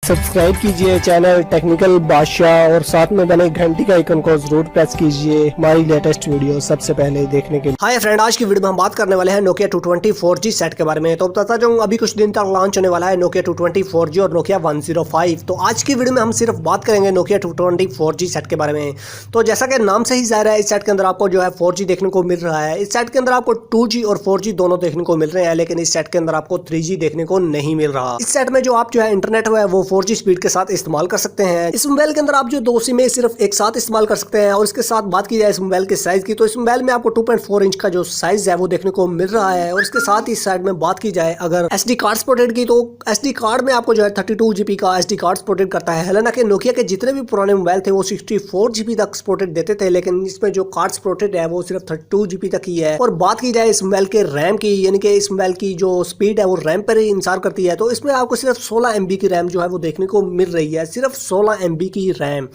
Subscribe कीजिए channel technical बादशाह और साथ में बने घंटी का आइकन को जरूर प्रेस कीजिए हमारी लेटेस्ट वीडियो सबसे पहले देखने के लिए। हाय फ्रेंड, आज की वीडियो में हम बात करने वाले हैं नोकिया 220 4G सेट के बारे में। तो बताता जाऊँ, अभी कुछ दिन तक लॉन्च होने वाला है नोकिया 220 4G और नोकिया 105। तो आज की वीडियो में हम सिर्फ बात करेंगे नोकिया 220 4G सेट के बारे में। तो जैसा कि नाम से ही जाहिर है, इस सेट के अंदर आपको जो है 4G देखने को मिल रहा है। इस सेट के अंदर आपको 2G और 4G दोनों देखने को मिल रहे हैं, लेकिन इस सेट के अंदर आपको 3G देखने को नहीं मिल रहा। इस सेट में जो आप जो है इंटरनेट है वो 4G स्पीड के साथ इस्तेमाल कर सकते हैं। इस मोबाइल के अंदर आप जो दो सिम सिर्फ एक साथ इस्तेमाल कर सकते हैं। और इसके साथ बात की जाए इस मोबाइल के साइज की, तो इस मोबाइल में आपको 2.4 इंच का जो साइज है वो देखने को मिल रहा है। और इसके साथ ही साइड में बात की जाए अगर SD कार्ड सपोर्टेड की, तो SD कार्ड में आपको जो है 32 GB का SD कार्ड सपोर्टेड करता है। हालांकि नोकिया के जितने भी पुराने मोबाइल थे वो 64 GB तक सपोर्टेड देते थे, लेकिन इसमें जो कार्ड सपोर्टेड है वो सिर्फ 32 GB तक ही है। और बात की जाए इस मोबाइल के रैम की, यानी कि इस मोबाइल की जो स्पीड है वो रैम पर ही इंसार करती है। तो इसमें आपको सिर्फ 16 MB की रैम जो है वो देखने को मिल रही है, सिर्फ 16 MB की रैम।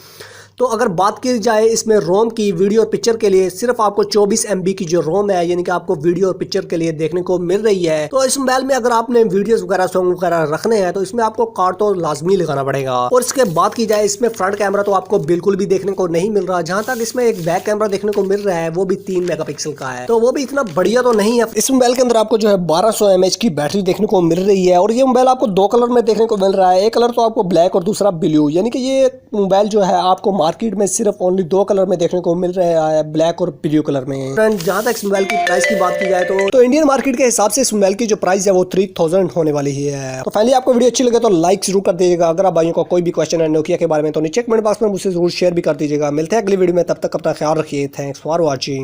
तो अगर बात की जाए इसमें रोम की, वीडियो और पिक्चर के लिए सिर्फ आपको 24 MB की जो रोम है, यानी कि आपको वीडियो और पिक्चर के लिए देखने को मिल रही है। तो इस मोबाइल में अगर आपने वीडियोस वगैरह सॉन्ग वगैरह रखने हैं तो इसमें आपको कार्ड तो लाजमी लगाना पड़ेगा। और इसके बात की जाए इसमें फ्रंट कैमरा तो आपको बिल्कुल भी देखने को नहीं मिल रहा। जहां तक इसमें एक बैक कैमरा देखने को मिल रहा है वो भी 3 मेगापिक्सल का है, तो वो भी इतना बढ़िया तो नहीं है। इस मोबाइल के अंदर आपको जो है 1200 mAh की बैटरी देखने को मिल रही है। और ये मोबाइल आपको दो कलर में देखने को मिल रहा है। एक कलर तो आपको ब्लैक और दूसरा ब्लू, यानी कि ये मोबाइल जो है आपको मार्केट में सिर्फ ओनली दो कलर में देखने को मिल रहा है, ब्लैक और ब्लू कलर में। फ्रेंड, जहां तक इस मोबाइल की प्राइस की बात की जाए तो इंडियन मार्केट के हिसाब से इस मोबाइल की जो प्राइस है वो 3000 होने वाली है। तो फाइनली आपको वीडियो अच्छी लगे तो लाइक जरूर कर दीजिएगा। अगर आप भाइयों का कोई भी क्वेश्चन है नोकिया के बारे में तो नीचे कमेंट बॉक्स में मुझसे जरूर शेयर भी कर दीजिएगा। मिलते हैं अगली वीडियो में, तब तक अपना ख्याल रखिए। Thanks for watching.